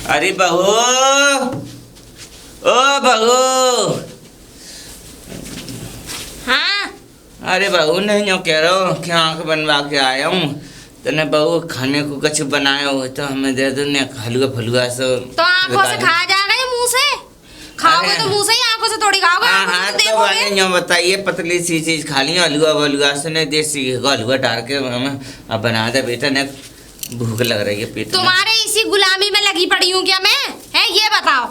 अरे बहू, ओ बहू। हाँ अरे बहू नहीं जो कह रहा हूँ कि आँख बनवा के आया हूँ तने बहू खाने को कुछ बनाया हो तो हमें दे दो ने हलवा फलुआ सब। तो आंखों से खाया जाएगा या मुंह से? खाओगे तो मुंह से ही, आंखों से थोड़ी खाओगे। हाँ तो वाले जो बताइए पतली सी चीज खा ली हलवा वलुआ से नहीं देसी हलवा डाल के हमें अब बना दे बेटा ने भूख लग रही है पेट। तुम्हारे इसी गुलामी में लगी पड़ी हूँ क्या मैं? है ये बताओ,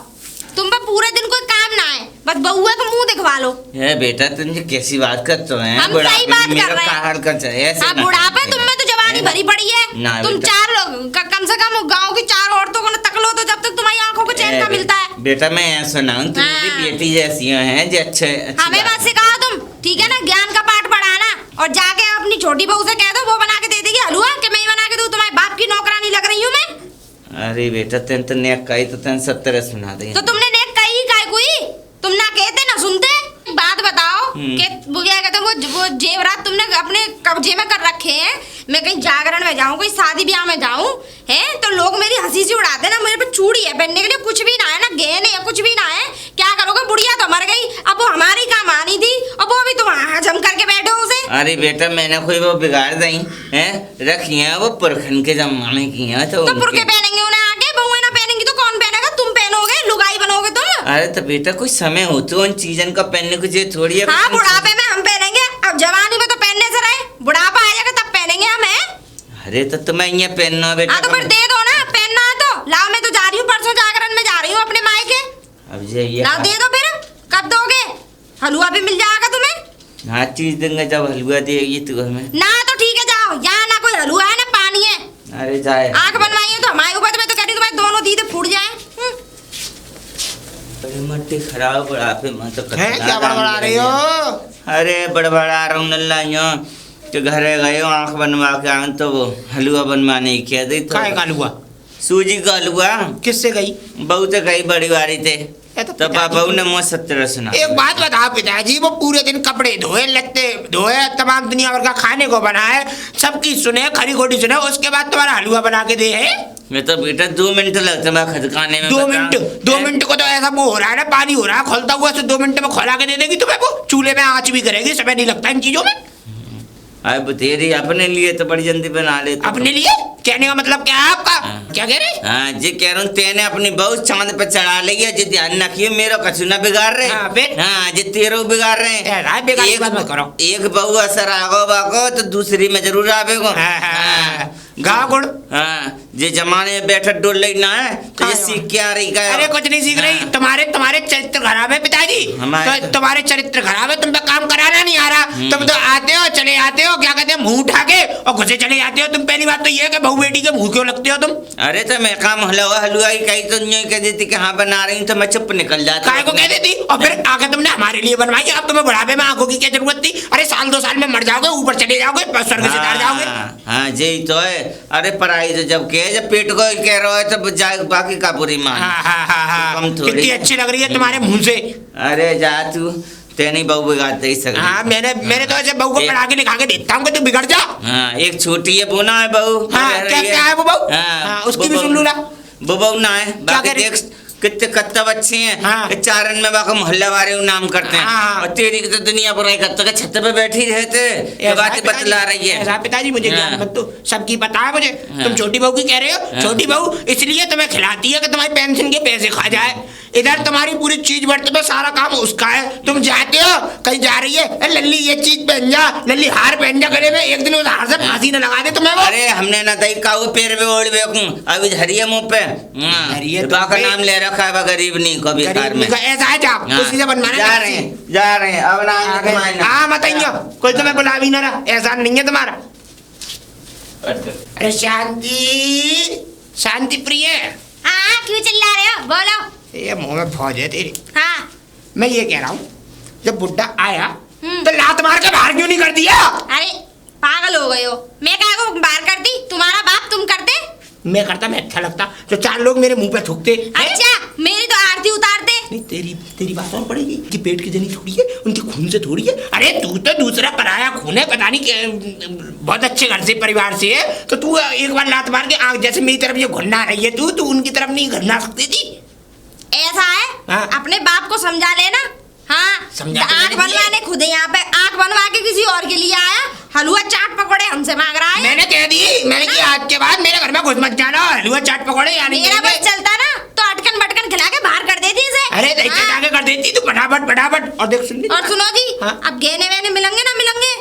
तुम पर पूरे दिन कोई काम ना है, बस बउआ का मुंह दिखवा लो। ये बेटा तुम कैसी बात करते हो? हम सही बात कर रहे हैं। बुढ़ापे तुम में तो जवानी भरी पड़ी है। तुम चार लोग कम से कम गांव की चार औरतों को न तक लो तो जब तक तुम्हारी आंखों को चैन का मिलता है। बेटा मैं ऐसा ना हूँ, तुम्हारी बेटी जैसी हैं जो अच्छे हमें बात सिखाओ तुम, ठीक है ना? ज्ञान का पाठ पढ़ाना और जाके अपनी छोटी बहू से कह दो वो बना के दे देगी हलवा, कि मैं ही बना के दूं? तुम्हारे बाप की नौकरानी लग रही हूँ मैं? अरे बेटा तेन तो नेक कही तो तेन 70 सुना दे। तो तुमने नेक कही काय कोई? तुम ना कहते ना सुनते। बात बताओ कि वो क्या कहते हैं, वो जेवरात तुमने अपने कब्जे में कर रखे हैं। मैं कहीं जागरण में जाऊं, कोई शादी ब्याह में जाऊं है तो लोग मेरी हंसी सी उड़ाते ना। मेरे पे चूड़ी है पहनने के लिए, कुछ भी ना है, ना गहने है, कुछ भी ना है। क्या करोगे? बुढ़िया तो मर गई, अब वो हमारी काम आनी थी और वो भी तुम हजम करके बैठे हो उसे। अरे बेटा मैंने कोई वो बिगाड़ दी है, रखी है वो पुरखन के जमाने की है तो पुरखे पहनेंगे उन्हें आगे, बहुएं ना पहनेंगी तो कौन पहनेगा? तुम पहनोगे, लुगाई बनोगे तुम। अरे तो बेटा कुछ समय हो तो उन चीजन का पहनने को जो थोड़ी है। हाँ बुढ़ापे में हम पहनेंगे, अब जवानी में तो पहनने से रहे, बुढ़ापा आ जाएगा तब पहनेंगे हम। अरे तो तुम्हें ये पहनना बेटा। हाँ तो फिर दे दो ना, पहनना है तो लाओ। मैं तो जा रही हूँ, परसों जागरण में जा रही हूँ अपने मायके। अब ये लाओ दे दो। फिर कब दोगे? हलवा भी मिल जाएगा तुम्हें। हाँ चीज देंगे जब हलवा देगी तू हमें। ना तो ठीक है जाओ, यहाँ ना कोई हलवा है ना पानी है। अरे जाए आँख बनवाई है तो हमारे ऊपर, तो मैं तो कह रही हूँ तुम्हारे दोनों दीदे फूट जाए। अरे मट्टी खराब बुढ़ापे में तो क्या बड़बड़ा रही हो? अरे बड़बड़ा रहा हूँ नल्ला यूँ तो घरे गए आँख बनवा के आऊँ तो वो हलवा बनवाने की कह दी। काय का हलवा? सूजी का हलवा। किससे गई? बहू तो गई बड़ी वारी थे तो बहू ने मुँह 70 सुना। एक बात बताओ पिताजी, वो पूरे दिन कपड़े धोए, लत्ते धोए, तमाम दुनिया भर का खाने को बनाए, सबकी सुने, खरी खोटी सुने, उसके बाद तुम्हारा हलवा बना के दे है? मैं तो बेटा 2 मिनट लगता मैं खदकाने में। 2 मिनट को तो ऐसा वो हो रहा है ना, पानी हो रहा है खोलता हुआ, तो 2 मिनट में खोला के दे देगी तुम्हें। वो चूल्हे में आँच भी करेगी, समय नहीं लगता इन चीजों में। अब तेरी अपने लिए तो बड़ी जल्दी बना ले। अपने लिए कहने का मतलब क्या है आपका? क्या कह रहे? हाँ जी कह रहा हूँ तेने अपनी बहू चांद पे चढ़ा ली है, जी ध्यान रखिए मेरा कछु ना बिगाड़ रहे। हाँ जी तेरो बिगाड़ रहे हैं। एक बहू असर आगो बागो तो दूसरी में जरूर आवेगो। गाँव गुड़। हाँ जे जमाने में बैठा डोल ले ना है तो ये सीख के आ रही। अरे कुछ नहीं सीख रही, तुम्हारे चरित्र खराब है पिताजी। तो तुम्हारे चरित्र खराब है, तुम पे काम कराना नहीं आ रहा। तुम तो आते हो चले आते हो, क्या कहते हैं, मुंह उठा के और घुसे चले जाते हो। तुम पहली बात तो ये है कि बहू बेटी के मुंह क्यों लगते हो तुम? अरे तो मैं काम हलवा ही कही तो नहीं कह देती कि हाँ बना रही तो मैं चुप निकल जाती। काय को कह देती? और फिर आके तुमने हमारे लिए बनवाई, अब तुम्हें बुढ़ापे में आंखों की क्या जरूरत थी? अरे साल 2 साल में मर जाओगे, ऊपर चले जाओगे, स्वर्ग से उतार जाओगे। हाँ जी तो है। अरे पढ़ाई तो जब कहे जब पेट को कह रहा है तो जाए बाकी का पूरी मान। कितनी अच्छी लग रही है तुम्हारे मुंह से। अरे जा तू तेनी बहू बिगाड़ दे सकती। हाँ मैंने तो ऐसे बहू को पढ़ा के लिखा के देता हूँ कि तू बिगड़ जा। हाँ एक छोटी है वो ना है बहू। हाँ क्या है वो बहू? हाँ उसकी भी सुन लूँ ना। वो बहू ना है, बाकी देख कितने कत्ता बच्चे हैं। हाँ। चारण में बाका मोहल्ला वाले नाम करते हैं। हाँ। और तेरी की तो दुनिया बुराई करते के छत पे बैठी रहते ये बातें बतला रही है। ऐसा पिताजी मुझे ज्ञान मत दो, सबकी पता है मुझे। तुम छोटी बहू की कह रहे हो, छोटी बहू इसलिए तुम्हें खिलाती है कि तुम्हारी पेंशन के पैसे खा जाए। इधर तुम्हारी पूरी चीज बर्तन पे सारा काम उसका है। तुम जाते हो कहीं जा रही है, लल्ली ये चीज पहन जा, लल्ली हार पहन जा गले में, एक दिन उस हार से फांसी न लगा दे तुम्हें वो। अरे हमने ना दई का पैर में ओढ़ बेकूं अभी झरिया मुंह पे बाका नाम ले रखा है गरीब नहीं को कार में। ऐसा है जा उसी से बनवाना। जा रहे हैं अब ना। हाँ मत आइयो, कोई तुम्हें बुला भी ना रहा, ऐसा नहीं है तुम्हारा। अरे शांति शांति प्रिय। हाँ क्यों चिल्ला रहे हो? बोलो। ये मुंह में फौज है तेरी। हाँ मैं ये कह रहा हूँ, जब बुड्ढा आया तो लात मार के बाहर क्यों नहीं कर दिया? अरे पागल हो गए हो, मैं क्या को बाहर करती? तुम्हारा बाप तुम करते? मैं करता, मैं अच्छा लगता तो 4 लोग मेरे मुंह पे थूकते। अच्छा मेरी तो आरती उतारते। नहीं, तेरी बात और पड़ेगी कि पेट की जनी थोड़ी है, उनके खून से थोड़ी है। अरे तू तो दूसरा पराया खून है, पता नहीं बहुत अच्छे घर से परिवार से है, तो तू एक बार लात मार के आंख जैसे मेरी तरफ ये घुरना रही है, तू उनकी तरफ नहीं घुरना सकती थी। ऐसा है? हाँ। अपने बाप को समझा लेना। हाँ, आंख बनवाने खुद यहाँ पे आंख बनवा के किसी और के लिए आया, हलवा चाट पकौड़े हमसे मांग रहा है। मैंने कह दी, मैंने कि आज के बाद मेरे घर में घुस मत जाना, हलवा चाट पकौड़े यानी मेरा बस चलता ना तो अटकन बटकन खिला के बाहर कर देती इसे। अरे जाके कर देती तू फटाफट। और देख सुन, और सुनो जी, हाँ? अब गहने वहने मिलेंगे ना मिलेंगे?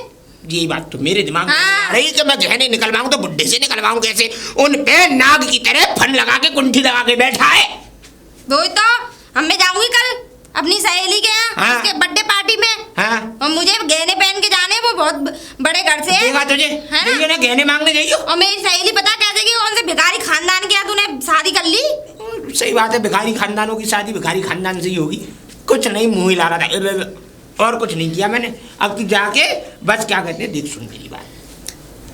ये बात तो मेरे दिमाग में हाँ। आ रही कि मैं गहने निकलवाऊं तो बुड्ढे से निकलवाऊं कैसे? उन पे नाग की तरह फन लगा के कुंठी लगा के बैठा है। वही तो, हम मैं जाऊंगी कल अपनी सहेली के यहाँ, हाँ। उसके बर्थडे पार्टी में। हाँ। और मुझे गहने पहन के जाने, वो बहुत बड़े घर से है। देखा तुझे, है ना? ये ना गहने मांगने जाइयो। और मेरी सहेली पता कैसे कि कौन से भिखारी खानदान के तूने शादी कर ली। सही बात है, भिखारी खानदानों की शादी भिखारी खानदान से ही होगी। कुछ नहीं, मुंह हिला रहा था और कुछ नहीं किया मैंने। अब तू जाके बस क्या कहते हैं, देख सुन मेरी बात,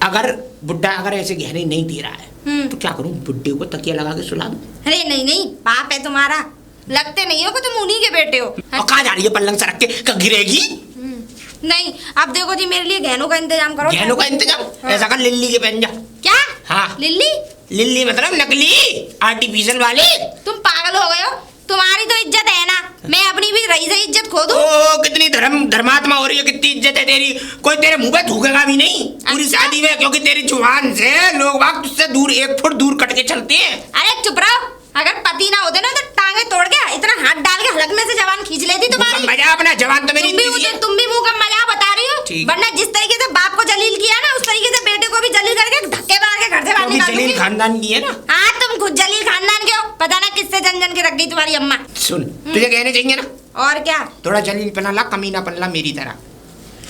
अगर बुड्ढा अगर ऐसे गहने नहीं दे रहा है तो क्या करूं, बुड्ढे को तकिया लगा के सुला दूं? अरे नहीं, बाप है तुम्हारा, लगते नहीं हो कि तुम उन्हीं के बेटे हो। और कहाँ जा रही है पलंग से रख के, कब गिरेगी? नहीं, अब देखो जी, मेरे लिए गहनों का इंतजाम करो। गहनों का इंतजाम? हाँ। ऐसा कर, लिल्ली के पहन जा। क्या? हाँ। लिल्ली मतलब नकली, आर्टिफिशियल वाले। तुम पागल हो गए हो? तुम्हारी तो इज्जत है ना, मैं अपनी भी रही से इज्जत खो दूं? ओ कितनी धर्मात्मा हो रही है, कितनी इज्जत है तेरी, कोई तेरे मुंह पे थूकेगा भी नहीं पूरी अच्छा? शादी में, क्योंकि तेरी जुबान से लोग बाग तुझसे दूर 1 फुट दूर कट के चलते हैं। अरे चुप रहो, अगर पति ना होते ना तो टांगे तोड़ के इतना हाथ डाल के हलक में से जवान खींच लेती तुम्हारी। मजा अपना जवान तो मेरी तुम भी मुंह का मजा बता रही हो। ठीक। वरना जिस तरीके से बाप को जलील किया ना, उस तरीके से बेटे को भी जलील करके धक्के मार के घर से बाहर निकाल दूंगी। जलील खानदान की है ना? हाँ, तुम खुद जलील खानदान के हो, पता ना किससे जन के रख गई तुम्हारी अम्मा। सुन, तुझे कहने चाहिए ना, और क्या? थोड़ा जलील पना ला, कमीना पन ला मेरी तरह।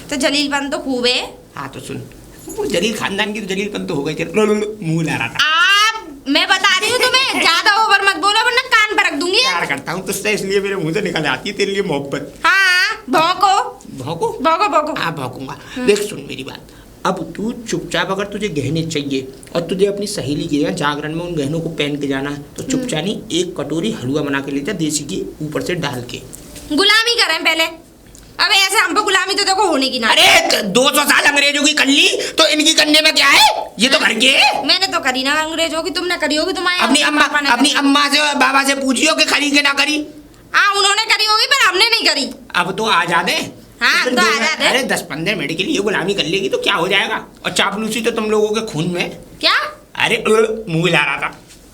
तो जलीलपन तो खूब है। हाँ तो सुन, वो जलील खानदान की तो जलीलपन तो हो गई, मुंह ला रहा था। आप, मैं बता रही हूँ तुम्हें, ज्यादा ओवर मत बोलो वरना कान पर रख दूंगी। प्यार करता हूँ तुझसे, इसलिए मेरे मुंह से निकल आती है तेरे लिए मोहब्बत। हाँ, भौंको भौंको भौंको भौंको। हाँ भौंकूंगा। देख सुन मेरी बात, अब तू चुपचाप, अगर तुझे गहने चाहिए और तुझे अपनी सहेली के यहाँ जागरण में उन गहनों को पहन के जाना है, तो चुपचाप नहीं, 1 कटोरी हलवा बना के ले जा, देसी घी ऊपर से डाल के। गुलामी करें पहले, अब ऐसे हम पे गुलामी तो देखो होने की ना। अरे 200 साल अंग्रेजों की कर ली, तो इनकी करने में क्या है, ये तो घर के है। मैंने तो करी ना अंग्रेजों की, तुमने करी होगी तुम्हारे अपनी अम्मा से और बाबा से पूछियो कि करी के ना करी। हाँ, उन्होंने करी होगी पर हमने नहीं करी। अब तो आजाद है। हाँ, तो आजाद है। अरे 10-15 मिनट के लिए गुलामी कर लेगी तो क्या हो जाएगा, और चापलूसी तो तुम लोगों के खून में। क्या? अरे मुंह ला रहा था।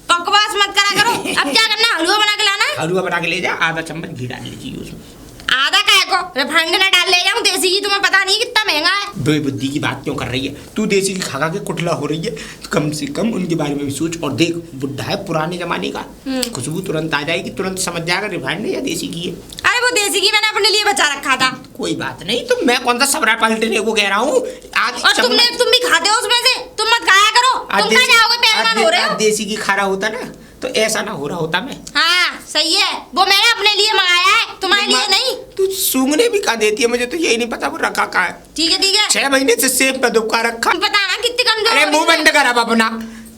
बकवास मत करा करो। अब क्या करना, हलवा बना के लाना है? हलवा बना के ले जा, आधा चम्मच घी डाल लीजिए उसमें। आधा काय को रिफाइंड ना डाल ले जाऊं, देसी घी तुम्हें पता नहीं कितना महंगा है। बेबुद्धि की बात क्यों कर रही है तू, देसी घी खा के कुटला हो रही है, तो कम से कम उनके बारे में भी सोच। और देख, बुढ़ा है पुराने जमाने का, खुशबू तुरंत आ जाएगी, तुरंत समझ जाएगा रिफाइंड है या देसी घी है। अरे वो देसी घी मैंने अपने लिए बचा रखा था। कोई बात नहीं, तो मैं कौन सा सबरा पलटने को कह रहा हूँ। और तुम भी खाते हो उसमें से, तुम मत खाया करो, तुम खा जाओगे, पहलवान हो रहे हो। देसी घी खा रहा होता ना तो ऐसा ना हो रहा होता मैं। हाँ सही है, वो मैंने अपने लिए मंगाया है, तुम्हारे लिए नहीं। तू सूंघने भी कहा देती है, मुझे तो यही नहीं पता वो रखा कहाँ है। ठीक है 6 महीने से सेब पे दुबका रखा। पता ना कितनी कमजोर। अरे मुंह बंद कर अब अपना,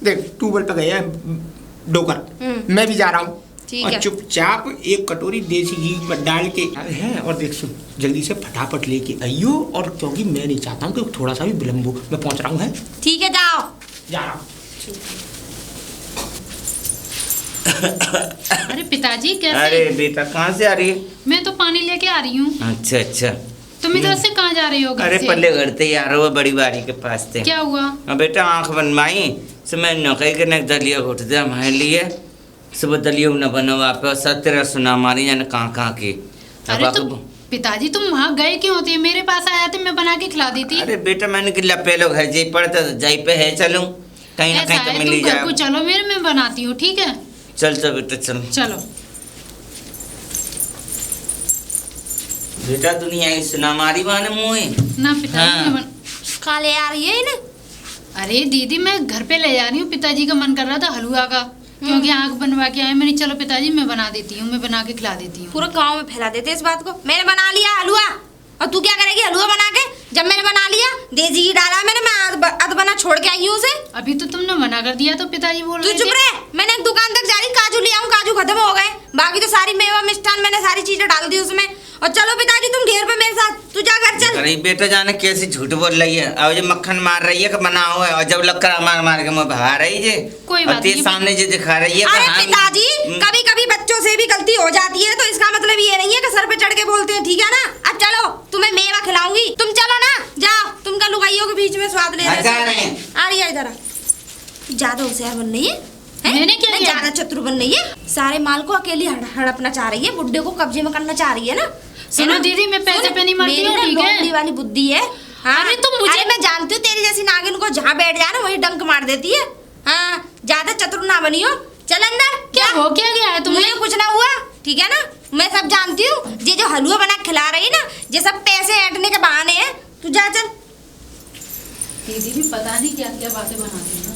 देख ट्यूबवेल पे गया है डोकर, मैं भी जा रहा हूँ। और चुपचाप 1 कटोरी देसी घी में डाल के है, और देख सुन, जल्दी से फटाफट लेके आइयो, और क्योंकि मैं नहीं चाहता हूँ कि थोड़ा सा भी विलम्ब हो, मैं पहुँच रहा हूँ। है ठीक है, जाओ। जा रहा हूँ। अरे पिताजी कैसे? अरे बेटा कहाँ से आ रही है? मैं तो पानी लेके आ रही हूँ। अच्छा तुम इधर से कहाँ जा रही हो? घर अरे से? पल्ले घर थे यार, वो बड़ी बारी के पास थे। क्या हुआ? बेटा आंख बनवाई समय नौकरी के न दलिया घुट दे हमारे लिए, सुबह दलिया न बनो वापस, तेरा सुना मारी जाने कहाँ की। अरे तो पिताजी तुम वहाँ गए क्यों होते? मेरे पास आया थे, मैं बना के खिला देती। अरे बेटा मैंने कि लपेलो घर जाई पड़ता, जाई पे है चलूं, कहीं ना कहीं तो मिल ही जाए। चलो मेरे मैं बनाती हूँ, ठीक है? चल बेटा चल। चलो बेटा दुनिया की सुना मारी बाने मुँह ना पिताजी। हाँ। काले आ रही है ना। अरे दीदी मैं घर पे ले जा रही हूँ, पिताजी का मन कर रहा था हलवा का, क्योंकि आँख बनवा के आए। मैंने चलो पिताजी मैं बना देती हूँ, मैं बना के खिला देती हूँ। पूरा गांव में फैला देते इस बात को। मैंने बना लिया हलवा, और तू क्या करेगी हलवा बना के? जब मैंने बना लिया, देसी घी डाला मैंने, मैं अध बना छोड़ के आई हूँ उसे। अभी तो तुमने मना कर दिया तो पिताजी बोल रहे थे। तू चुप रहे, मैंने एक दुकान तक जा रही, काजू ले आऊं, काजू खत्म हो गए। बाकी तो सारी मेवा मिष्ठान मैंने सारी चीजें डाल दी उसमें। और चलो पिताजी तुम घेर पे मेरे साथ, तू जा घर चल। अरे बेटा जाने कैसी झूठ बोल रही है, अब जो मक्खन मार रही है कि बना हुआ है, और जब लक्कर मार मार के मुँह भगा रही है कोई और बात तेरे नहीं। सामने जो दिखा रही है। अरे पिताजी कभी कभी बच्चों से भी गलती हो जाती है, तो इसका मतलब ये नहीं है कि सर पे चढ़ के बोलते हैं, ठीक है ना। अब चलो तुम्हें मेवा खिलाऊंगी, तुम चलो ना, जाओ। तुम का लुगाइयों के बीच में स्वाद ले जा रहे हैं। आ रही है इधर आ। ज्यादा होशियार बन रही है, हैं? मैंने क्या किया? ज्यादा चतुर बन रही है, सारे माल को अकेली हड़पना चाह रही है, बुड्ढे को कब्जे में करना चाह रही है ना। सुनो दीदी, मैं पैसे पे नहीं मरती हूँ, ठीक है? लोमड़ी वाली बुद्धि है। हाँ? अरे तो मुझे- अरे मैं जानती हूँ तेरी जैसी नागिन को जहाँ बैठ जाए ना वही डंक मार देती है। हाँ ज्यादा चतुर ना बनी हो, चल अंदर। क्या हो क्या गया है तुम्हें? मुझे कुछ ना हुआ, ठीक है ना, मैं सब जानती हूँ। ये जो हलवा बना के खिला रही है ना, ये सब पैसे ऐंठने के बहाने हैं। तू जा चल। दीदी भी पता नहीं क्या क्या बातें बनाती है।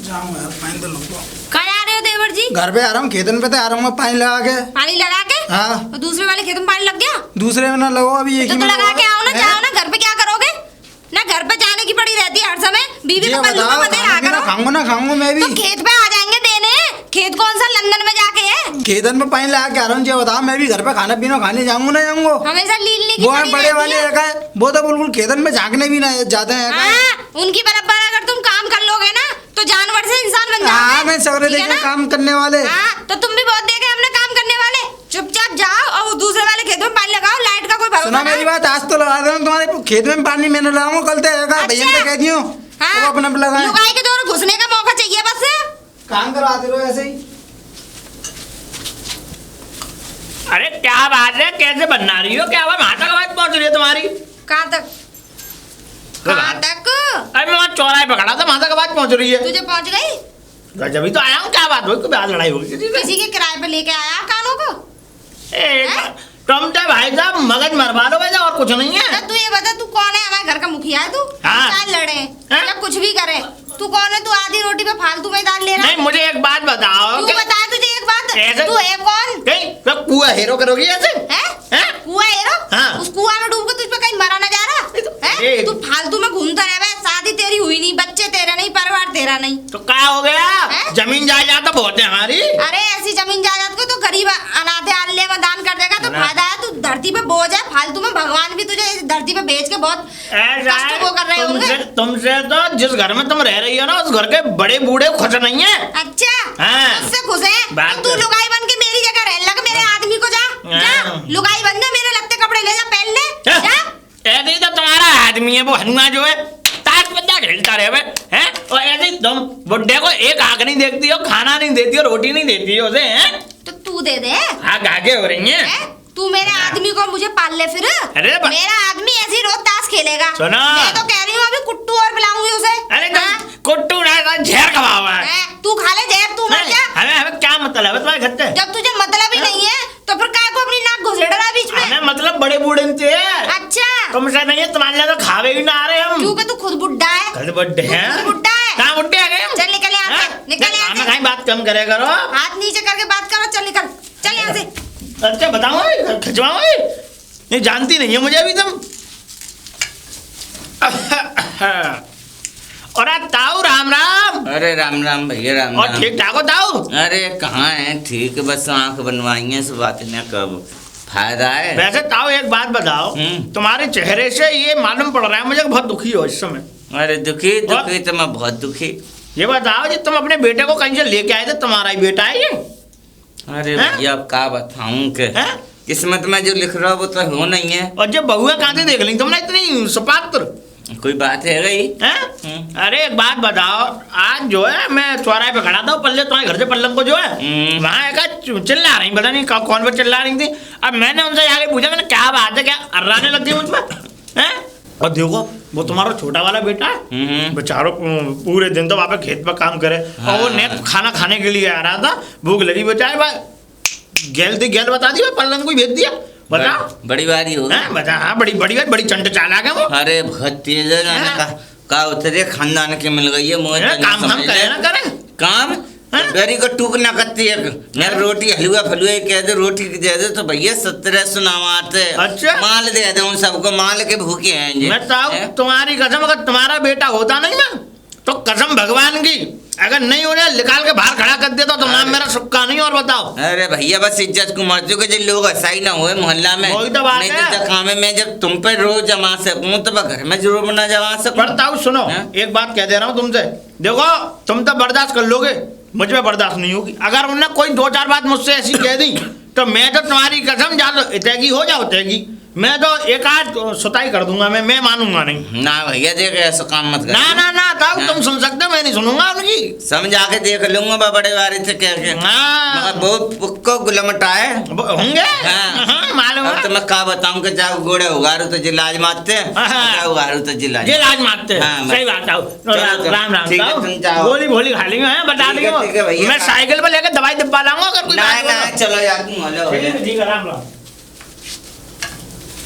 जाऊँ यार, पानी तो लूंगा। कहाँ आ रहे हो देवर जी? घर पे आ रहा हूँ, खेतन पे तो आ रहा हूँ मैं पानी लगा के। पानी लगा के? हाँ। और दूसरे वाले खेत में पानी लग गया? दूसरे में ना लगो, अभी एक तो ही में लगा के आओ ना, है? जाओ ना। घर पे क्या करोगे ना, घर पे जाने की पड़ी रहती है हर समय। बीवी ये को बंधु बताओ, को मत रहा करो। खाऊंगा ना खाऊंगा मैं भी। तो खेत पे आ जाएंगे देने। खेत कौन सा लंदन में जाके है? खेतन में पानी लगा के आ रहा हूँ, ये बताओ मैं भी घर पे खाना पीना खाने जाऊंगा ना जाऊंगा। हमेशा लीलने की वो है पड़ी बड़े रहती वाले है। रखा है, वो तो बिल्कुल खेतन में झांकने भी ना जाते हैं। हाँ, उनकी बराबर अगर तुम काम कर लोगे ना तो जानवर से इंसान बन जाओगे। हाँ मैं सगरे ठीक है देखे ना? काम करने वाले। हाँ, तो तुम भी बहुत देखे हमने काम करने वाले। चुपचाप जाओ और उस दूसरे वाले खेतों में पानी लगाओ, लाइट का कोई भरोसा सुना मेरी बात, आज तो लगा दूँ तुम्हारे खेत में पानी मैंने लगाऊंगा, कल तो भैया से कह दियो वो अपने पे लगाए। लुगाई के दौर घुसने का मौका चाहिए बस। काम करवाते रहो ऐसे ही। अरे क्या बात है, कैसे बना रही हो, क्या बात, वहां तक आवाज पहुंच रही है तुम्हारी? कहाँ तक? कहाँ तक? अरे मैं वहाँ चौराहे पे खड़ा था, वहां तक आवाज पहुंच रही है। तुझे पहुंच गई? जब तो आया हूँ, क्या बात हुई, कोई लड़ाई हो गई? किसी के किराए पे लेके आया कानों को? तुम तो भाई साहब मगज मरवा लो वैसे, और कुछ नहीं है। तू ये बता, तू कौन है? हमारे घर का मुखिया है तू? हाँ। चाहे लड़े हाँ? या कुछ भी करे, तू कौन है? तू आधी रोटी पे फालतू में दाल ले रहा है? नहीं मुझे एक बात बताओ। तू बता, तुझे एक बात, ऐसे- तू है कौन? कहीं तो कुआ हेरो करोगी ऐसे? हैं? कुआं है रो? हाँ। उस कुआं में डूब के तुझ पे कहीं मरा ना जा रहा है? ए- तू फालतू में घूमता रहे। शादी तेरी हुई नहीं, बच्चे तेरे नहीं, परिवार तेरा नहीं। तो क्या हो गया? हैं? जमीन जायदाद तो बहुत है हमारी। अरे ऐसी जमीन जायदाद को तो गरीब अनाथ आल्य में दान कर देगा तो अनाथ- फायदा है। तू धरती पे बोझ है फालतू में। भगवान भी तुझे इस धरती पे भेज के बहुत ऐसा कष्ट को कर रहे है, होंगे। तुमसे तो जिस घर में तुम रह रही हो ना, उस घर के बड़े बूढ़े खुश नहीं है। अच्छा हाँ। उससे खुश है? बात तो तू कर। लुगाई बन के मेरी जगह रह लग, मेरे आदमी को जा जा हाँ। लुगाई बन जा, मेरे लत्ते कपड़े ले जा पहन ले जा। ऐसे ही तो तुम्हारा आदमी है वो हनुमान जो है, ताश पत्ता खेलता रहे हैं। और ऐसे ही तुम बुड्ढे को एक आंख नहीं देखती हो, खाना नहीं देती हो, रोटी नहीं देती हो उसे, हैं? तो तू दे दे। आग आगे हो रही है। हैं? तू मेरे आदमी को मुझे पाल ले फिर। अरे मेरा आदमी ऐसे ही रोज ताश खेलेगा। सुनो। मैं तो कह रही हूँ अभी कुट्टू और पिलाऊंगी उसे। अरे हाँ? कुट्टू ना झेर खवा हुआ है। हैं? तू खा ले जहर, तू मर जा। हमें हमें क्या मतलब है तुम्हारे घर से? जब तुझे मतलब ही नहीं है तो फिर काय को अपनी नाक घुसेड़ रहा है बीच में? हमें मतलब बड़े बूढ़े से है। अच्छा तुमसे नहीं है, तुम्हारे लिए तो खावे भी ना आ रहे हम। क्योंकि तू खुद बुड्ढा है। कल बुड्ढे हैं? तू खुद बुड्ढा है। कहाँ बुड्ढे आ गए हम? चल निकल यहाँ से, हैं? निकल यहाँ हमें से। कहीं बात कम करे करो। हाथ नीचे करके बात करो, चल निकल, चल यहाँ से। अच्छा बताओ, खिंचवाओ, ये जानती नहीं है मुझे अभी तुम। और ताऊ राम राम। अरे राम राम भैया, राम और राम। ठीक ठाक हो ताऊ? अरे कहाँ है, ठीक है, बस आंख बनवाई है, इस बात ने कब फायदा है। वैसे ताऊ एक बात बताओ, तुम्हारे चेहरे से ये मालूम पड़ रहा है मुझे कि बहुत दुखी हो इस समय। अरे दुखी दुखी तो मैं बहुत दुखी। ये बताओ जी, तुम अपने बेटे को कहीं से लेके आए थे, तुम्हारा ही बेटा है ये? अरे हैं? भैया अब क्या बताऊं के हैं? किस्मत में जो लिख रहा हो वो तो हो नहीं है। और जब बहुआ कहाँ से देख ली तुमने इतनी सुपात्र? कोई बात है गई। हैं? अरे एक बात बताओ, आज जो है मैं चौराहे पे खड़ा था, पल्ले तुम्हारे घर से पल्लम को जो है वहाँ एक चिल्ला रही, पता नहीं कौन पर चिल्ला रही थी। अब मैंने उनसे जाके पूछा, मैंने क्या बात है, क्या अर्राने लगती है मुझ पर, हैं? और देखो वो तुम्हारा छोटा वाला बेटा है, बेचारो पूरे दिन तो वहाँ पे खेत पर काम करे, और वो नेट खाना खाने के लिए आ रहा था, भूख लगी बेचारे, भाई गेल बता दी, पल्लन को भेज दिया। बताओ बड़ी बारी हो। हैं? बता। हाँ बड़ी चंट चालाक है वो। अरे बहुत तेज है ना, का उतरे खानदान के मिल गई है मुझे। काम हम करे ना करें काम गरी को टूक ना करती है। मैं रोटी हलवा फलुआ कह दे, रोटी दे दे तो भैया 17 सुनावाते। अच्छा। माल दे दे उन सबको, माल के भूखे हैं ये। मैं तुम्हारी कसम, अगर तुम्हारा बेटा होता नहीं ना तो कसम भगवान की, अगर नहीं हो जाए निकाल के बाहर खड़ा कर देता तो नाम मेरा सुक्का नहीं। और बताओ। अरे भैया बस इज्जत को मर चुके जो लोग ऐसा ही ना हुए मोहल्ला में। वही तो बात नहीं है। तो जख्म में मैं जब तुम पे रोज जमा सकूं तो मैं घर में जरूर ना जमा सकूं। बताओ सुनो, एक बात कह दे रहा हूँ तुमसे, देखो तुम तो बर्दाश्त कर लोगे, मुझ में बर्दाश्त नहीं होगी। अगर उन्होंने कोई 2-4 बात मुझसे ऐसी कह दी तो मैं तो तुम्हारी कसम जा लो इतेगी हो जाओ उतेगी, मैं तो एक आध सुताई कर दूंगा। मैं मानूंगा नहीं। ना भैया देख ऐसा काम मत कर। ना ताऊ तुम सुन सकते हो, मैं नहीं सुनूंगा उनकी। समझा के देख लूंगा बड़े बारे से कह के। हाँ बहुत पुक्को गुलमटा है होंगे। हाँ। मालूम अब तो मैं क्या बताऊं कि जाओ गोड़े उगारू तो जिलाज मारते हैं, उगारू तो जिलाज मारते हैं। हाँ, सही बात है। राम राम ठीक है, तुम जाओ। गोली भोली खा लेंगे बता ठीक है देंगे। भैया। मैं साइकिल पर लेकर दवाई डिब्बा लाऊंगा अगर कोई बात ना हो तो। चलो यार तुम हेलो ठीक है राम राम।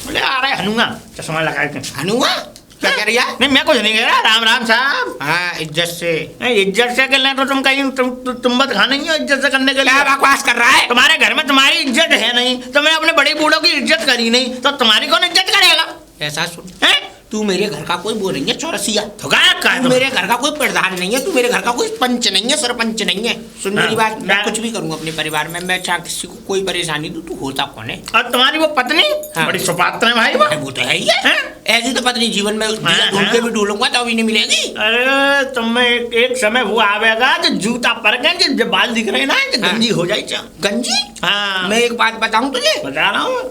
बोले आ रहे हनुमा चश्मा लगा के। हनुआ क्या कह रही है? नहीं मैं कुछ नहीं कह रहा। राम राम साहब। हाँ इज्जत से। इज्जत से करना तो तुम कहीं तुम बत खाने ही हो इज्जत से करने के लिए। क्या बकवास कर रहा है? तुम्हारे घर में तुम्हारी इज्जत है नहीं तो मैं अपने बड़े बूढ़ों की इज्जत करी नहीं तो तुम्हारी कौन इज्जत करेगा? ऐसा सुन, हैं? तू मेरे घर का कोई वो नहीं है चौरसिया। तो क्या तू मेरे घर का कोई प्रधान नहीं है, तू मेरे घर का कोई पंच नहीं है, सरपंच नहीं है। सुन मेरी बात, मैं हाँ। कुछ भी करूंगा अपने परिवार में, मैं चाहे किसी को कोई परेशानी दूं, तू होता कौन है? और तुम्हारी वो पत्नी हाँ। बड़ी सुपात्र है भाई वो। वो तो है ही है। हैं? ऐसी तो पत्नी जीवन में हाँ, ढूंढ के हाँ। भी ढूंढूंगा तो अभी नहीं मिलेगी। अरे तुम्हें एक समय वो आवेगा जो जूता पर के जो बाल दिख रहे हैं ना जो हाँ। गंजी हो जाए चा। गंजी? हाँ मैं एक बात बताऊं तुझे, बता रहा हूँ।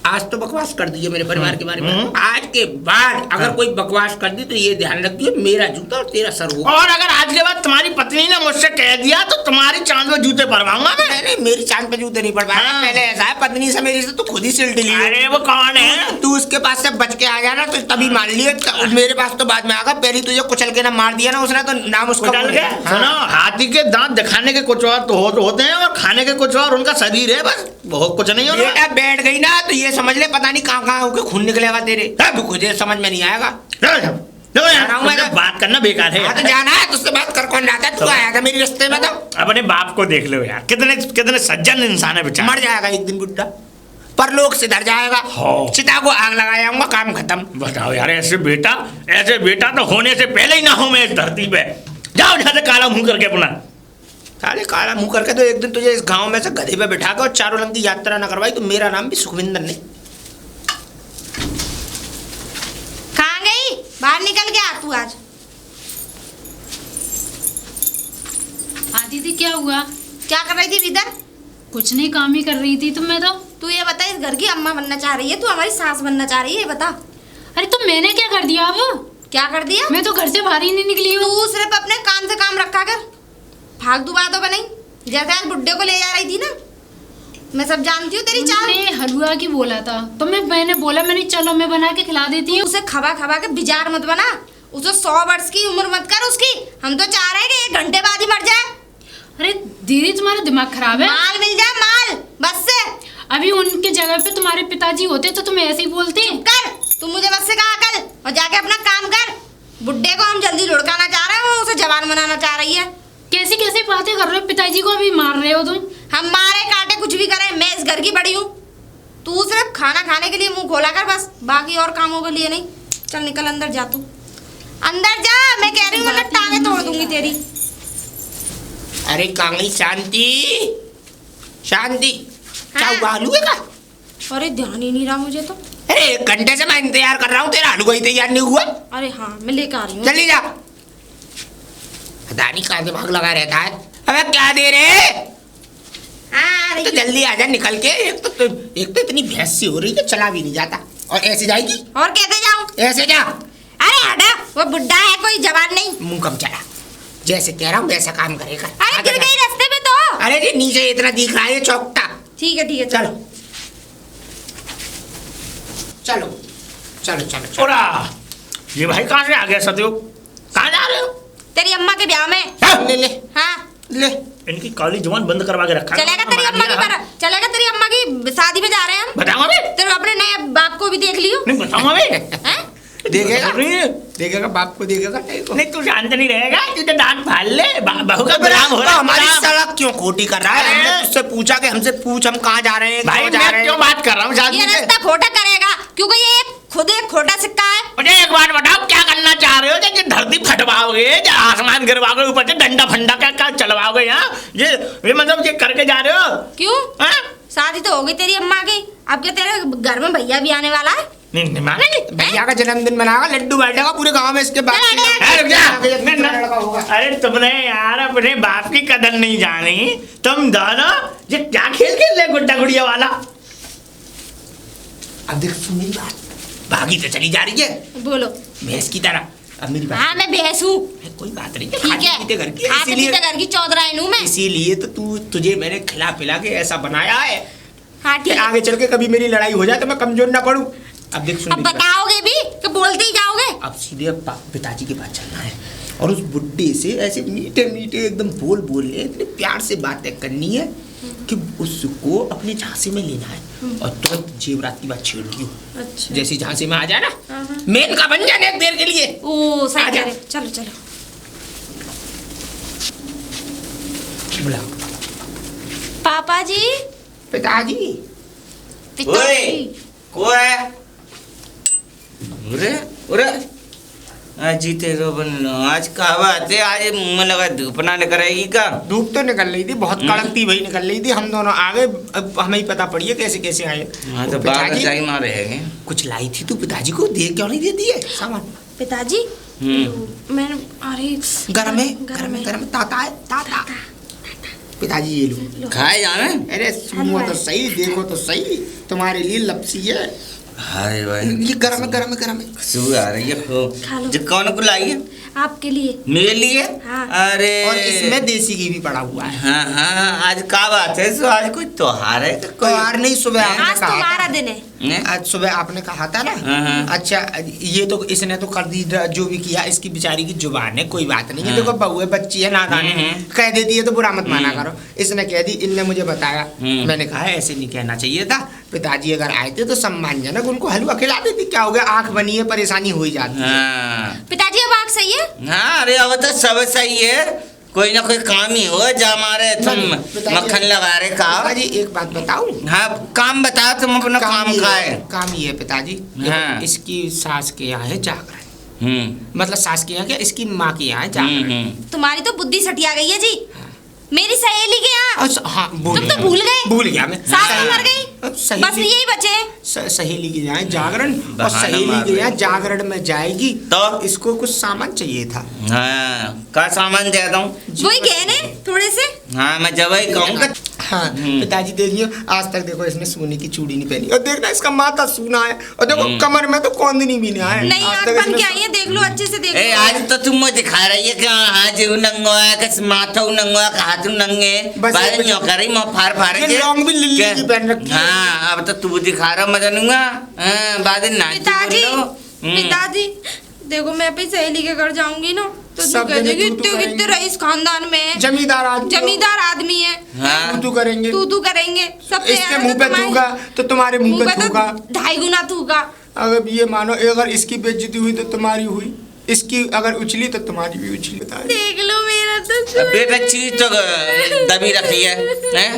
आज तो बकवास कर दी है मेरे परिवार के बारे में, आज के बाद अगर कोई बकवास कर दी तो ये ध्यान रखियो मेरा जूता और तेरा सर होगा। और अगर आज के बाद तुम्हारी पत्नी ने मुझसे कह दिया तो तुम्हारी चांद में जूते परवाऊंगा मैं। नहीं मेरी चांद पे जूते नहीं पड़वाएगा। हाँ। पहले ऐसा है, पत्नी से मेरी से तो खुद ही सिलट ली। अरे वो कौन है? तू उसके पास से बच के आ जाना तो तभी मान लिए, तो मेरे पास तो बाद में आगा। पहले तुझे कुचल के ना मार दिया ना उसने तो नाम उसका कुचल भूल के? गया। सुनो, हाथी के दांत दिखाने के कुछ और तो होते हैं और खाने के कुछ और उनका शरीर है, बस बहुत कुछ नहीं होता। बेटा बैठ गई ना तो ये समझ ले पता नहीं कहाँ कहाँ होके खून निकलेगा तेरे। तू खुद समझ में नहीं आएगा। देखो यार, तुमसे बात करना बेकार है। हाँ तो जाना है, तुझसे बात कर कौन जाता है? तू आया था मेरे रिश्ते में तो। अपने बाप को देख लो यार, कितने सज्जन इंसान है बेचारा। मर जाएगा एक दिन बुड्ढा, परलोक से डर जाएगा। हाँ। चिता को आग लगाया हूँ, काम खत्म। बताओ यार, ऐसे बेटा तो होने से पहले ही ना हो मैं इस धरती पे। जाओ यहाँ से काला मुंह करके अपना। साले काला मुंह करके तो एक दिन तुझे इस गांव में से गधे पे बिठा के और चारों रंग की यात्रा न करवाई तो मेरा नाम भी सुखविंदर नहीं। कहाँ गई? बाहर निकल के आ तू आज। हाँ दीदी क्या हुआ? क्या कर रही थी इधर? कुछ नहीं, काम ही कर रही थी। मैं तो तू ये बता, इस घर की अम्मा बनना चाह रही है, तू हमारी सास बनना चाह रही है, बता। अरे तो मैंने क्या कर दिया? अब क्या कर दिया? मैं तो घर से बाहर ही नहीं निकली हूँ। तू सिर्फ अपने काम से काम रखा कर, फालतू बातों पे नहीं। जैसे आज बुड्ढे को ले जा रही थी ना, मैं सब जानती हूँ तेरी चाल। तुमने हलवा की बोला था तो मैंने बोला मैंने चलो मैं बना के खिला देती हूँ। उसे खबा खबा के बिजार मत बना, उसे 100 वर्ष की उम्र मत कर उसकी। हम तो चाह रहे हैं कि 1 घंटे बाद ही मर जाए। अरे दीदी तुम्हारा दिमाग खराब है। माल मिल जाए माल, बस से। अभी उनके जगह पे तुम्हारे पिताजी होते तो तुम ऐसे ही बोलते। कर, तू मुझे बस से कहा कल और जाके अपना काम कर। बुड्ढे को हम जल्दी लुढ़काना चाह रहे हैं, वो उसे जवान बनाना चाह रही है। कैसी कैसी बातें कर रहे हो? पिताजी को अभी मार रहे हो तुम। हम मारे काटे कुछ भी करें, मैं इस घर की बड़ी हूँ। तू सिर्फ खाना खाने के लिए मुंह खोला कर बस, बाकी और कामों के लिए नहीं। चल निकल अंदर जा, तू अंदर जा, मैं कह रही हूँ वरना टांगे तोड़ दूंगी तेरी। अरे कांगई शांति शांति, क्या हाँ। हुआ? हलवे का? अरे ध्यान ही नहीं रहा मुझे तो। अरे 1 घंटे से मैं इंतजार कर रहा हूँ, तेरा हलवा ही तैयार नहीं हुआ। अरे हाँ मैं लेकर आ रही हूँ। जल्दी जा। दानी का दिमाग लगा रहता है। अबे क्या दे रहे? हाँ तो जल्दी आजा निकल के। एक तो इतनी भैंस सी हो रही है, चला भी नहीं जाता। और ऐसे जाएगी? और कैसे जाऊँ? ऐसे जा। अरे हटा, वो बुड्ढा है, कोई जवान नहीं। मुंह कम चला, जैसे कह रहा हूँ वैसा काम करेगा। अरे गिर गई रास्ते में तो। अरे जी नीचे इतना दिख रहा है चौकटा। ठीक है चलो चलो चलो चलो चलो। ओरा, ये भाई कहाँ से आ गया सदैव? कहाँ जा रहे हो? तेरी अम्मा के ब्याह में। ले ले हाँ ले। इनकी काली जुबान बंद करवा के रखा है। चलेगा तेरी अम्मा की पर, चलेगा तेरी अम्मा की शादी में जा रहे हैं हम। बताऊंगा मैं? तेरे अपने नए बाप को भी देख लियो। नहीं बताऊंगा मैं? हैं? देखेगा बोल रही है? देखेगा बाप को देखेगा नहीं को। नहीं तू शांत नहीं रहेगा, तू तो दांत फाड़ ले। बहू का तो गुलाम हो रहा है, हमारी गुलाम। सड़क क्यों खोटी कर रहा है? अरे! हमने तुझसे पूछा कि हमसे पूछ हम कहाँ जा रहे हैं, भाई क्यों जा मैं रहे क्यों हैं? बात कर रहा हूँ शादी ये से? रास्ता खोटा करेगा क्योंकि ये एक खुद एक खोटा सिक्का है। मुझे एक बात बताओ, क्या करना चाह रहे हो? कि धरती फटवाओगे या आसमान गिरवाओगे, ऊपर से डंडा फंडा क्या क्या चलवाओगे? यहाँ ये मतलब ये करके जा रहे हो क्यों? हाँ? शादी तो हो गई तेरी अम्मा की, अब क्या तेरे घर में भैया भी आने वाला है? नहीं मानेंगे। भैया का जन्मदिन मनाएगा, लड्डू बांटेगा पूरे गांव में। इसके बाद अरे तुमने यार अपने बाप की कदर नहीं जानी। तुम दोनों ये क्या खेल खेल रहे गुड्डा गुड़िया वाला? अब देख सुन मेरी बात, भागी तो चली जा रही है बोलो। भैंस की तरह। अब मेरी बात, हाँ मैं भैंस हूँ। कोई बात नहीं, ठीक है, खाते पीते घर की, खाते पीते घर की चौधराइन हूँ मैं। इसीलिए तो तुझे मैंने खिला पिला के ऐसा बनाया है हाँ कि ठीक है। आगे चल के कभी मेरी लड़ाई हो जाए तो मैं कमजोर ना पड़ूं। अब देख सुन अब मेरी बात। बताओगे भी कि बोलते ही जाओगे? अब सीधे पिताजी के पास चलना है और उस बुड्ढे से ऐसे मीठे मीठे एकदम बोल बोलने, इतने प्यार से बातें करनी है कि उसको अपनी झांसी में लेना है और तुरंत जेवरात की बात छेड़ दियो। अच्छा। जैसी झांसी में आ जाए ना, मेन का बन जाने एक देर के लिए। ओ सही आजा। कह रहे। चलो चलो। बुला पापा जी, पिताजी। ओए पिताजी। को है? उरे उरे आज जीते रो बन आज का बात है। आज मुंह में लगा धूप ना निकलेगी का? धूप तो निकल रही थी, बहुत कड़क थी, वही निकल रही थी। हम दोनों आ गए, अब हमें ही पता पड़ी है कैसे कैसे आए। हाँ तो बाहर जाई मारे हैं। कुछ लाई थी तू पिताजी को, दे क्यों नहीं देती है सामान? पिताजी मैंने अरे गरम है, गरम है, गरम है, ताता है, ताता। पिताजी ये लो। खाए जाना? अरे सुनो तो सही, देखो तो सही, तुम्हारे लिए लपसी है। हाय भाई ये गरम है, गरम है, गरम है। खुशबू आ रही है खूब। खा लो। जो कौन को लाई है? आपके लिए। मेरे लिए? हाँ। अरे और इसमें देसी घी भी पड़ा हुआ है। हाँ हाँ आज का बात है? सो आज कोई त्योहार है कि कोई? त्योहार नहीं, सुबह आपने आज कहा तुम्हारा था। दिन है। ने? आज सुबह आपने कहा था ना। हाँ। अच्छा ये तो इसने तो कर दी, जो भी किया इसकी बेचारी की जुबान है, कोई बात नहीं है। देखो बहू है, बच्ची है, नादान है, कह देती है तो बुरा मत माना करो। इसने कह दी, इनने मुझे बताया, मैंने कहा ऐसे नहीं कहना चाहिए था। पिताजी अगर आए थे तो सम्मानजनक उनको हलवा खिला देती, क्या हो गया? आंख बनी है, परेशानी हो ही जाती है। हाँ पिताजी अब आँख सही है? हाँ अरे अब तो सब सही है। कोई ना कोई काम ही हो जा मारे तुम मक्खन लगा रहे का। पिताजी एक बात बताऊं? हाँ काम बताओ तुम अपना काम का है। काम ये है पिताजी, हाँ। इसकी सास के यहाँ है जागरण। मतलब सास के यहाँ क्या, इसकी माँ के यहाँ है जागरण। तुम्हारी तो बुद्धि सटिया गई है जी। मेरी सहेली के यहाँ। अच्छा हाँ, तुम तो भूल गए। भूल गया मैं। सास भी मर गई, सहेली- बस यही बचे। सहेली के यहाँ जागरण, और बहाना सहेली मार के रही यहाँ है। जागरण में जाएगी तो? इसको कुछ सामान चाहिए था। हाँ का सामान दे दूं? वही गहने थोड़े से। हाँ मैं जब ही कहूँगा। हाँ पिताजी देखिए, आज तक देखो इसने सोने की चूड़ी नहीं पहनी, और देखना इसका माथा सूना है, और देखो कमर में तो कोंदनी भी नहीं है। नहीं आज आँख तक बन इसने- के आई है, देख लो अच्छे से देख ए लो। आज तो तुम मुझे दिखा रही है कि हाँ जी नंगो है कि माथा नंगो है कि हाथ नंगे बस बाहर ये न्यों कर रही मैं फाड़ ये के लौंग भी लिल्ली क्या? की पहन रखी है। हाँ अब तो तू दिखा रहा मैं जानूंगा। हाँ बाद में नाच पिताजी पिताजी देखो, मैं अपनी सहेली के घर जाऊंगी ना तो तू सब कह देगी जने तू इतने करेंगे। कितने रईस खानदान में है, जमींदार आदमी हो। जमींदार आदमी है, हाँ तू करेंगे, तू करेंगे सब। इसके मुंह पे थूका तो तुम्हारे मुंह पे थूका। 2.5 गुना थूका। अगर ये मानो अगर इसकी बेइज्जती हुई तो तुम्हारी हुई, इसकी अगर उछली तो तुम्हारी भी उछली। बताइए देख लो मेरा तो बेटा चीज तो दबी रखी है हैं?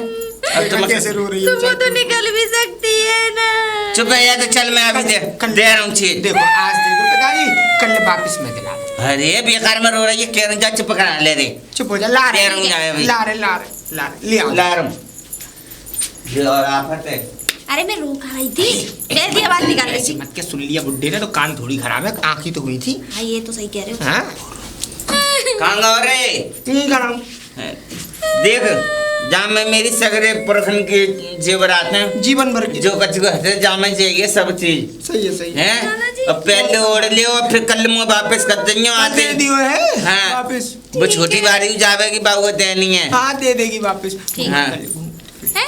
अब तुम कैसे रो रही है तुमको तो बेचारी? निकल भी सकती है ना। चुप है तो चल मैं अभी दे रहा हूँ चीज। देखो आज दे दो पिताजी, कल वापस में दिला दो। अरे बेकार में रो रही है कह जा चुप करा ले रे। चुप हो जा, ला दे रहा हूँ रहे अभी। ला रहे ला रहे ला रहे, ले आओ। ला रहा हूँ ये और आफत है। अरे मैं रो खा रही थी, फिर भी आवाज निकाल रही ऐसी थी। मत के सुन लिया बुड्ढे ने तो कान थोड़ी खराब है, आंखी तो हुई थी। हाँ ये तो सही कह रहे हो। हाँ कहाँ गौ रे? नहीं कर रहा हूँ। देख जहाँ में मेरी सगरे पुरखन की जेवरात हैं जीवन भर की जो कच्छ को हथे जामे चाहिए सब चीज सही है, सही है। हैं अब पहले ओढ़ लियो फिर कल मुँह वापस कर देंगे आते दे दियो है हाँ वापस। वो छोटी बारी जावेगी बाबू को देनी है। हाँ दे देगी वापस। ठीक हाँ। है।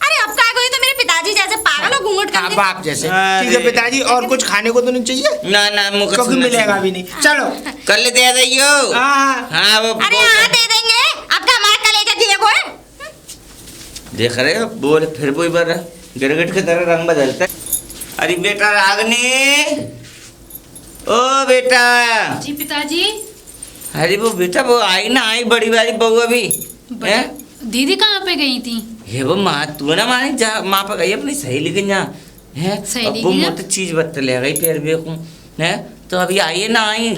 अरे अब क्या कोई तो मेरे पिताजी जैसे पागल हो घूंघट हाँ कर बाप जैसे। अरे। ठीक है पिताजी, और कुछ खाने को तो नहीं चाहिए ना ना मुँह क्योंकि मिलेगा भी नहीं। चलो कल दे दियो। हाँ हाँ वो अरे हाँ दे देंगे, अब क्या हमारा कलेजा दिए को है। देख रहे हो बोल फिर वही बार गिरगिट की तरह रंग बदलता है। अरे बेटा रागनी ओ बेटा। जी पिताजी। अरे वो बेटा वो आई ना आई बड़ी वाली बहू अभी हैं? दीदी कहाँ पे गई थी? ये वो माँ तू ना मानी जा माँ पर गई अपनी सहेली के यहाँ है सहेली वो की मत चीज बतले गई फिर भी को है तो अभी आइए ना आई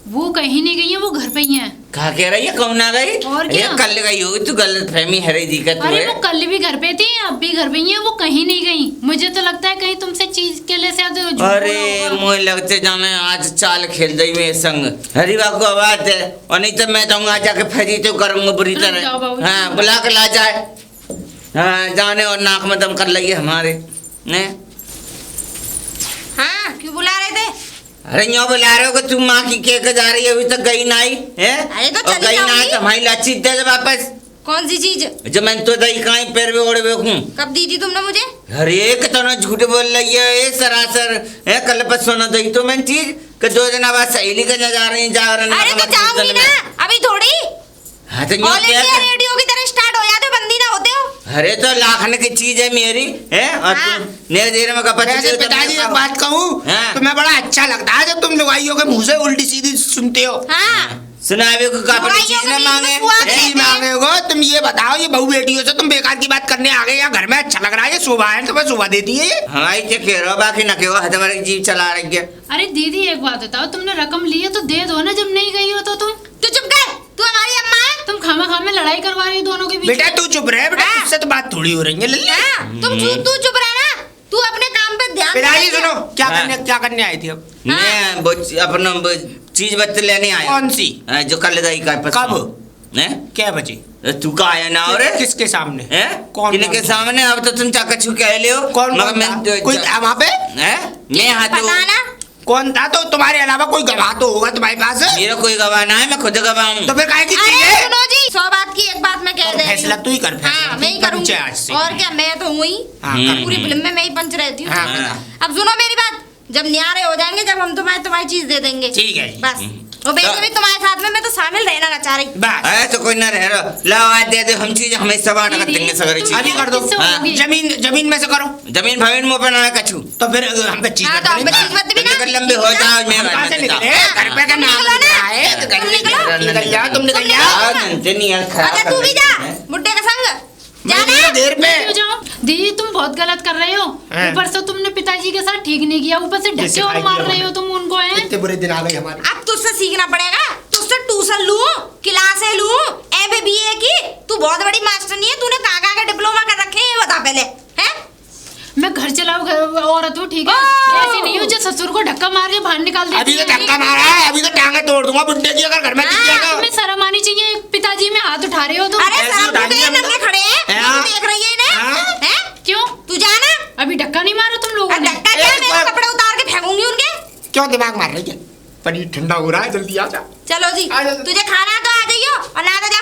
वो कहीं नहीं गई है, वो घर पे ही है। कहा कह रही है कौन आ गई और क्या? कल गई होगी तू गलत फहमी है रही दिक्कत अरे वो कल भी घर पे थी, अब भी घर पे ही है, वो कहीं नहीं गई। मुझे तो लगता है कहीं तुमसे चीज के लिए से झूठ बोला अरे होगा। मुझे लगते जाने आज चाल खेल दई मेरे संग हरीबा को आवाज है और नहीं तो मैं तो आज जाके फजी तो करूंगा बुरी जाओ तरह बाबूजी। हाँ बुला के ला जाए हाँ जाने और नाक में दम कर लइए हमारे ने हाँ क्यों बुला रहे थे? अरे यूँ बुला रहे हो कि तुम माँ की के जा रही है अभी तक गई नहीं है अरे तो और चली गई नहीं जाऊंगी। तो हमारी लाची दे दे वापस कौन सी चीज? जब मैंने तो दही कहीं पैर में ओढ़ बेकूं कब दी थी तुमने मुझे? अरे कितना ना झूठ बोल रही है ये सरासर है कल परसों ना दही तो मैंने चीज कि 2 दिन बाद सहेली के जा रही जागरण अरे तो जाऊंगी ना अभी थोड़ी। हाँ तो यूँ ऑल क्या इंडिया रेडियो की तरह स्टार्ट हो जाते हो, बंदी ना होते हो। अरे तो लाखन की चीज है मेरी है और हाँ। तुम ने देर में कपड़े वैसे पिताजी एक बात कहूँ, हाँ। तुम्हें बड़ा अच्छा लगता है जब तुम लुगाइयों के मुंह से उल्टी सीधी सुनते हो। हाँ सुनावे को कपड़े चीज ना मांगे नहीं मांगे हो, तुम ये बताओ ये बहू बेटियों से तुम बेकार की बात करने आ गए या घर में अच्छा लग रहा है, ये शोभा है तुम्हें शोभा देती है ये। हमारी क्या कह रहा बाकी ना कहो हमारी जीव चला रही है अरे दीदी एक बात बताओ, तुमने रकम ली है तो दे दो ना, जब नहीं गई हो तो तुम चुप कर, तू हमारी अम्मा है। तुम खामा खामे लड़ाई करवा रही हो दोनों के बीच बेटा में। तू चुप रहे बेटा, हाँ। तुझसे तो बात थोड़ी हो रही है लल्ली। हाँ, तू चुप रहना, तू अपने काम पे ध्यान पिताजी दे। सुनो हाँ। क्या करने आई थी अब? मैं वो अपना वो चीज बत्त लेने आया कौन सी? हाँ, जो कल दही का कब? हैं? क्या बची? तू का आया ना और किसके सामने? हैं? कौन किनके था? सामने अब तो तुम चाका छू कह ले हो कौन मगर कौन मैं था? कोई था वहाँ पे? हैं? मैं हाँ तो बताना। कौन था? तो तुम्हारे अलावा कोई गवाह तो होगा तुम्हारे पास? मेरा कोई गवाह ना है मैं खुद गवाह हूँ तो फिर काहे की चीज अरे है? सुनो जी, 100 बात की एक बात मैं कह और दे रही फैसला हूँ। तू ही कर, फैसला हाँ तू मैं ही कर करूँगी। नीचे आज से। और क्या, मैं तो हूँ ही। हाँ, कर। पूरी फिल्म में मैं ही पंच रहती हूँ। हाँ, बता। अब सुनो मेरी बात, जब न्यारे हो जाएंगे जब हम तुम्हारी चीज दे देंगे। ठीक है जी। बस वो बेटे भी तुम्हारे साथ में, मैं तो शामिल रहना ना चाह रही। बस अरे तो कोई ना रह रहा लाओ आज दे दे हम चीज हमें सब आटा दीदी, देंगे सगरी तुम चीज अभी कर दो। किससे हाँ। होगी? जमीन में से करो। जमीन भवीन मुंह पे ना कछू तो फिर हम पे चीज हाँ, तो हम पे चीज मत भी ना। निकल लंबे हो जाओ मैं हम कहाँ से घर में निकले? घर पे का नाम निकलो लिख ना। रहा है, तो तुम घर निकलो। में निकल जाओ, तुम निकल तुम जाओ। निकलो। नहीं यार खराब अच्छा तू भी जा बुड्ढे के संग जाना। मैं देर क्यों में जाओ? दीदी तुम बहुत गलत कर रहे हो। हाँ। ऊपर से तुमने पिताजी के साथ ठीक नहीं किया, ऊपर से ढक्के और मार रहे हो तुम उनको हैं। इतने बुरे दिन आ गए हमारे। अब तुझसे सीखना पड़ेगा, तुझसे ट्यूशन लूं, क्लासें लूं, MBA की। तू बहुत बड़ी मास्टर नहीं है, तूने कहाँ का डिप्लोमा कर रखे हैं ये बता पहले। हैं? मैं घर चलाऊ घर औरत हूँ, ठीक है? ओह! ऐसी नहीं हूँ जो ससुर को धक्का मार के बाहर निकाल देती अभी तो है। धक्का मारा है, अभी तो टांगे तोड़ दूंगा बुड्ढे की अगर घर में हाँ, टिकेगा। तुम्हें शर्म आनी चाहिए, पिताजी में हाथ उठा रहे हो तुम। अरे ऐसे साहब उठाएंगे बुड्ढे हम नंगे तो। खड़े हैं, हाँ। तू देख रही है हाँ। इन्हें? हैं? क्यों? तू जाना। अभी धक्का नहीं मारो तुम लोगों ने। धक्का क्या, एक मेरे बार- कपड़े उतार के फेंकूंगी उनके। क्यों दिमाग मार रही है? पनीर ठंडा हो रहा है, जल्दी आ जा। चलो जी, आ जा। तुझे खाना है तो आ जाइयो और ना तो जा